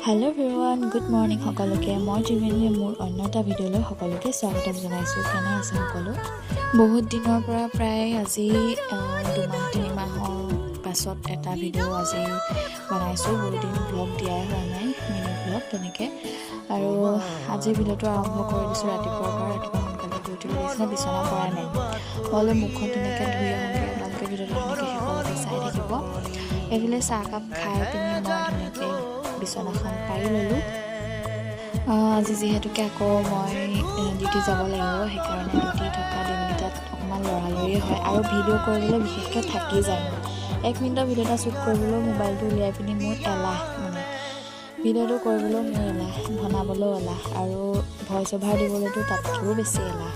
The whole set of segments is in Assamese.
Hello everyone, good morning সকলোকে মই জিমিনিয়ে মোৰ অন্য এটা ভিডিঅ'লৈ সকলোকে স্বাগতম জনাইছোঁ। কেনে আছে সকলো? বহুত দিনৰ পৰা প্ৰায় আজি 2-3 মাহৰ পাছত এটা ভিডিঅ' আজি বনাইছোঁ। বহুত দিন ব্লগ দিয়াই হোৱা নাই, মিনি ব্লগ তেনেকৈ। আৰু আজি ভিডিঅ'টো আৰম্ভ কৰি দিছোঁ ৰাতিপুৱাৰ পৰা। ৰাতিপুৱা সোনকালে শুই উঠি নিচিনা বিচনা পৰা নাই, হ'লেও মুখখন ধুনীয়াকৈ ধুই আহোঁগৈ। আপোনালোকে ভিডিঅ'টো ধুনীয়াকৈ শেষলৈকে চাই থাকিব। এইফালে চাহকাপ খাই পিনি মই ধুনীয়াকৈ বিচনাখন পাৰি ল'লোঁ। আজি যিহেতুকে আকৌ মই ডিউটি যাব লাগিব, সেইকাৰণে ডিউটি থকা দিনকেইটাত অকণমান লৰালৰিয়ে হয় আৰু ভিডিঅ' কৰিবলৈ বিশেষকৈ থাকি যায়। 1 মিনিটৰ ভিডিঅ' এটা শ্বুট কৰিবলৈও মোবাইলটো উলিয়াই পিনি মোৰ এলাহ, ভিডিঅ'টো কৰিবলৈও মোৰ এলাহ, বনাবলৈও এলাহ আৰু ভইচ অভাৰ দিবলৈতো তাতকৈও বেছি এলাহ।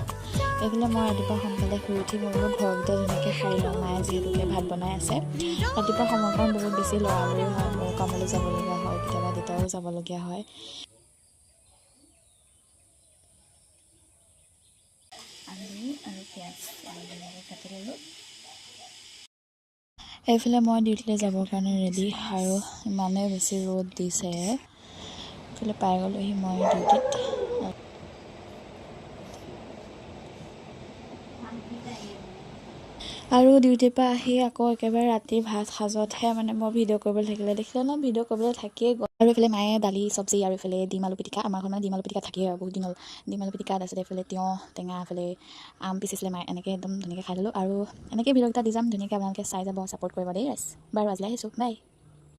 এইফালে মই ৰাতিপুৱা সোনকালে শুই উঠি মই বোলো ঘৰকেইটা ধুনীয়াকৈ সাৰি লওঁ। মায়ে যিহেতুকে ভাত বনাই আছে। ৰাতিপুৱা সময়কণ বহুত বেছি লৰালৰি হয়, মোৰ কামলৈ যাবলগীয়া হয়, কেতিয়াবা দেউতাও যাবলগীয়া হয়। আলু আৰু পিঁয়াজ কাটি ল'লোঁ। এইফালে মই ডিউটিলৈ যাবৰ কাৰণে ৰেডি আৰু ইমানেই বেছি ৰ'দ দিছে। এইফালে পাই গ'লোহি মই ডিউটিত। আৰু ডিউটিৰ পৰা আহি আকৌ একেবাৰে ৰাতিৰ ভাত সাজতহে মই ভিডিঅ' কৰিবলৈ দেখিলে ন, ভিডিঅ' কৰিবলৈ থাকিয়ে গ'ল। আৰু এইফালে মায়ে দালি চব্জি আৰু এইফালে ডিম আলু পিটিকা, আমাৰ ঘৰত ডিম আলু পিটিকা থাকেই আৰু বহুত দিন হ'ল। ডিম আলু পিটিকা, তাৰপিছত এইফালে তিয়ঁহ টেঙা, এইফালে আম পিচিছিলে মায়ে, এনেকৈ একদম ধুনীয়াকৈ খাই ল'লোঁ। আৰু এনেকৈ ভিডিঅ'কেইটা দি যাম, ধুনীয়াকৈ আপোনালোকে চাই যাব, ছাপোৰ্ট কৰিব দেই। বাৰু আজিলৈ আহিছোঁ, বাই।